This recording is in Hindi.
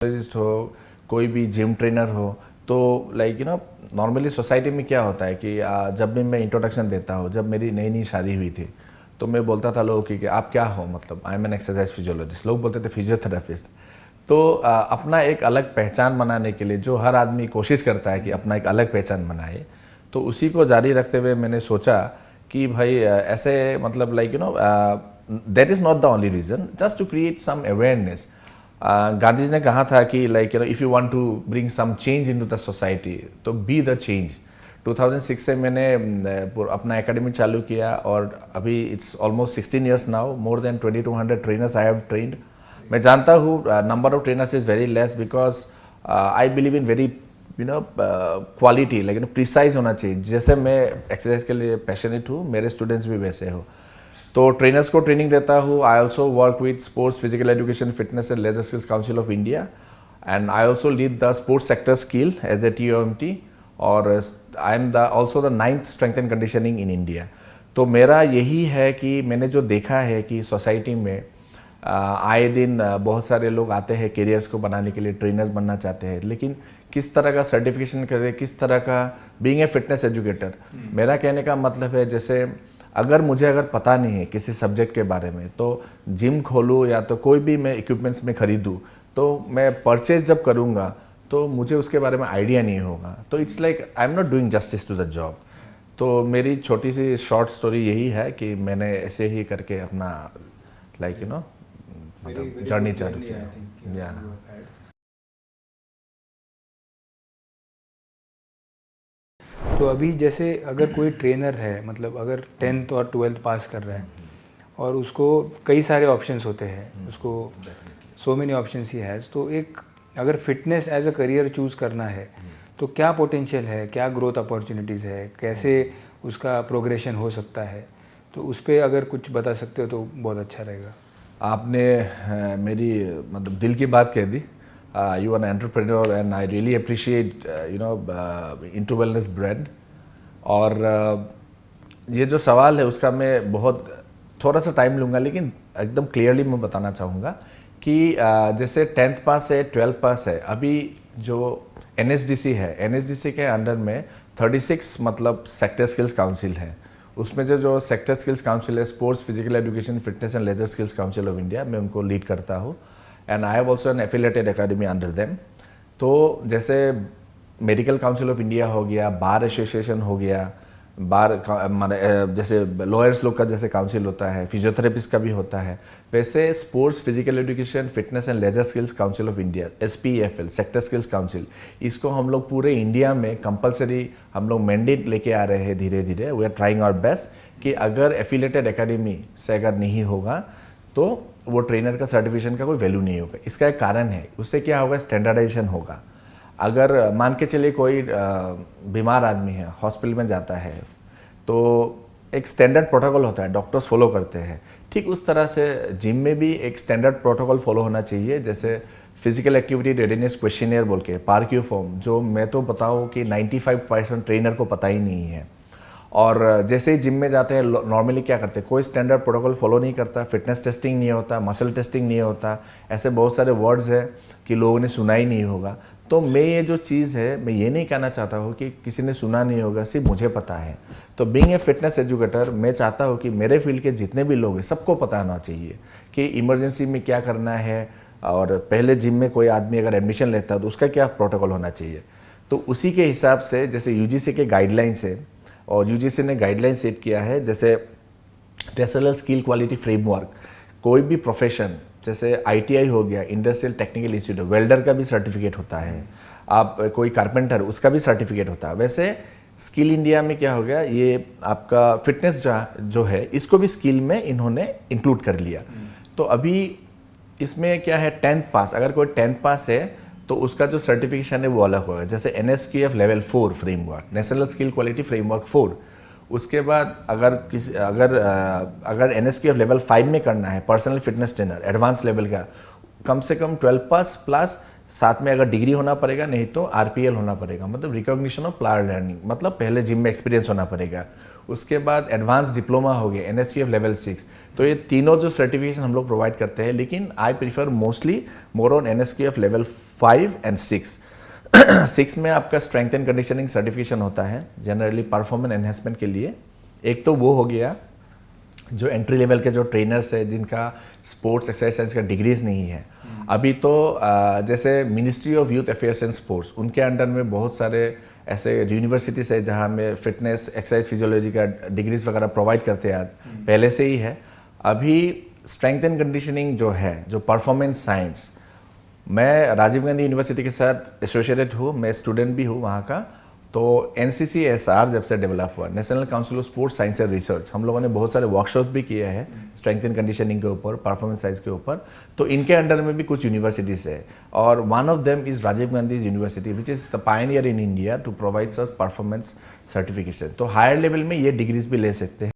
फिजियोलॉजिस्ट हो, कोई भी जिम ट्रेनर हो, तो लाइक नॉर्मली सोसाइटी में क्या होता है कि जब भी मैं इंट्रोडक्शन देता हूँ, जब मेरी नई नई शादी हुई थी तो मैं बोलता था लोगों की कि आप क्या हो, मतलब I am an exercise physiologist. लोग बोलते थे फिजियोथेरेपिस्ट। तो अपना एक अलग पहचान बनाने के लिए जो हर आदमी कोशिश करता है कि अपना एक अलग पहचान बनाए, तो उसी को जारी रखते हुए मैंने सोचा कि भाई ऐसे मतलब like that is not the only reason, just to create some awareness. Gandhi ji ने कहा था कि like if you want to bring some change into the society तो बी द चेंज। 2006 से मैंने अपना एकेडमी चालू किया और अभी it's almost 16 years now. More than 2200 trainers I have trained. मैं जानता हूँ number of trainers is very less because I believe in very quality, लेकिन प्रिसाइज होना चाहिए। जैसे मैं एक्सरसाइज के लिए पैशनेट हूँ, मेरे स्टूडेंट्स भी वैसे हो। तो ट्रेनर्स को ट्रेनिंग देता हूँ। I also work with sports physical education fitness and leisure skills council of India, and I also lead the sports sector skill as a TOMT, और I am the also the 9th strength and conditioning in India. तो मेरा यही है कि मैंने जो देखा है कि सोसाइटी में आए दिन बहुत सारे लोग आते हैं करियर्स को बनाने के लिए, ट्रेनर्स बनना चाहते हैं, लेकिन किस तरह का सर्टिफिकेशन करें, किस तरह का बीइंग ए फिटनेस एजुकेटर। मेरा कहने का मतलब है, जैसे अगर पता नहीं है किसी सब्जेक्ट के बारे में, तो जिम खोलूँ या तो कोई भी मैं इक्विपमेंट्स में खरीदूँ, तो मैं परचेज जब करूँगा तो मुझे उसके बारे में आइडिया नहीं होगा। तो it's like I am not doing justice to the job. तो मेरी छोटी सी शॉर्ट स्टोरी यही है कि मैंने ऐसे ही करके अपना लाइक मतलब जर्नी चालू किया। तो अभी जैसे अगर कोई ट्रेनर है, मतलब अगर 10th और 12th पास कर रहा है और उसको कई सारे ऑप्शंस होते हैं, उसको सो मेनी ऑप्शंस ही हैज़, तो एक अगर fitness as a career choose करना है तो क्या पोटेंशियल है, क्या ग्रोथ अपॉर्चुनिटीज़ है, कैसे उसका प्रोग्रेशन हो सकता है, तो उस पर अगर कुछ बता सकते हो तो बहुत अच्छा रहेगा। आपने मेरी मतलब दिल की बात कह दी। You are an entrepreneur and I really appreciate into wellness brand। और ये जो सवाल है उसका मैं बहुत थोड़ा सा टाइम लूँगा, लेकिन एकदम क्लियरली मैं बताना चाहूँगा कि जैसे 10th पास है, 12th पास है, अभी जो NSDC है, NSDC के अंडर में 36 मतलब सेक्टर स्किल्स काउंसिल है। उसमें जो सेक्टर स्किल्स काउंसिल है, sports physical education fitness and leisure skills council of India, मैं उनको लीड करता हूँ, and I have also an affiliated academy under them. तो जैसे मेडिकल काउंसिल ऑफ इंडिया हो गया, बार एसोसिएशन हो गया, बार जैसे लॉयर्स लोग का जैसे काउंसिल होता है, फिजियोथेरेपिस्ट का भी होता है, वैसे sports physical education fitness and leisure skills council of India SPFL sector skills council, इसको हम लोग पूरे इंडिया में कंपलसरी हम लोग मैंडेट लेके आ रहे हैं धीरे धीरे। We are trying our best कि अगर एफिलेटेड एकेडमी से अगर नहीं होगा तो वो ट्रेनर का सर्टिफिकेशन का कोई वैल्यू नहीं होगा। इसका एक कारण है, उससे क्या होगा, स्टैंडर्डाइजेशन होगा। अगर मान के चलिए कोई बीमार आदमी है, हॉस्पिटल में जाता है, तो एक स्टैंडर्ड प्रोटोकॉल होता है, डॉक्टर्स फॉलो करते हैं। ठीक उस तरह से जिम में भी एक स्टैंडर्ड प्रोटोकॉल फॉलो होना चाहिए। जैसे फिजिकल एक्टिविटी रेडीनेस क्वेश्चनियर बोल के PARQ फॉर्म, जो मैं तो बताऊँ कि 95% ट्रेनर को पता ही नहीं है। और जैसे ही जिम में जाते हैं, नॉर्मली क्या करते हैं, कोई स्टैंडर्ड प्रोटोकॉल फॉलो नहीं करता, फिटनेस टेस्टिंग नहीं होता, मसल टेस्टिंग नहीं होता, ऐसे बहुत सारे वर्ड्स हैं कि लोगों ने सुना ही नहीं होगा। तो मैं ये जो चीज़ है, मैं ये नहीं कहना चाहता हूँ कि किसी ने सुना नहीं होगा, सिर्फ मुझे पता है। तो बीइंग ए फिटनेस एजुकेटर, मैं चाहता हूँ कि मेरे फील्ड के जितने भी लोग हैं सबको पता होना चाहिए कि इमरजेंसी में क्या करना है, और पहले जिम में कोई आदमी अगर एडमिशन लेता है तो उसका क्या प्रोटोकॉल होना चाहिए। तो उसी के हिसाब से जैसे UGC के गाइडलाइंस है, और UGC ने गाइडलाइन सेट किया है, जैसे टेसलर स्किल क्वालिटी फ्रेमवर्क, कोई भी प्रोफेशन जैसे ITI हो गया, इंडस्ट्रियल टेक्निकल इंस्टीट्यूट, वेल्डर का भी सर्टिफिकेट होता है, आप कोई कारपेंटर उसका भी सर्टिफिकेट होता है। वैसे स्किल इंडिया में क्या हो गया, ये आपका फिटनेस जो है इसको भी स्किल में इन्होंने इंक्लूड कर लिया। तो अभी इसमें क्या है, 10th पास, अगर कोई 10th पास है तो उसका जो सर्टिफिकेशन है वो अलग होगा। जैसे NSQF level 4 framework, national skill quality framework 4। उसके बाद अगर NSQF लेवल 5 में करना है, personal fitness trainer advance level का, कम से कम 12 पास प्लस साथ में अगर डिग्री होना पड़ेगा, नहीं तो RPL होना पड़ेगा, मतलब रिकॉग्निशन ऑफ प्रायर लर्निंग, मतलब पहले जिम में एक्सपीरियंस होना पड़ेगा। उसके बाद एडवांस डिप्लोमा हो गया NSQF लेवल 6। तो ये तीनों जो सर्टिफिकेशन हम लोग प्रोवाइड करते हैं, लेकिन I prefer mostly more on NSQF level 5 and 6। 6 में आपका स्ट्रेंथ एंड कंडीशनिंग सर्टिफिकेशन होता है जनरली परफॉर्मेंस एनहेंसमेंट के लिए। एक तो वो हो गया जो एंट्री लेवल के जो ट्रेनर्स है जिनका स्पोर्ट्स एक्सरसाइज का डिग्रीज नहीं है। अभी तो जैसे ministry of youth affairs and sports, उनके अंडर में बहुत सारे ऐसे यूनिवर्सिटीज़ है जहाँ में फिटनेस एक्सरसाइज फिजियोलॉजी का डिग्रीज वगैरह प्रोवाइड करते हैं, पहले से ही है। अभी स्ट्रेंथ एंड कंडीशनिंग जो है, जो परफॉर्मेंस साइंस, मैं राजीव गांधी यूनिवर्सिटी के साथ एसोसिएटेड हूँ, मैं स्टूडेंट भी हूँ वहाँ का। तो NCCSR जब से डेवलप हुआ, national council of sports science and research, हम लोगों ने बहुत सारे वर्कशॉप भी किए हैं स्ट्रेंथ एंड कंडीशनिंग के ऊपर, परफॉर्मेंस साइंस के ऊपर। तो इनके अंडर में भी कुछ यूनिवर्सिटीज़ है और one of them is Rajiv Gandhi university which is the pioneer in India to provide such performance certification. तो हायर लेवल में ये डिग्रीज भी ले सकते हैं।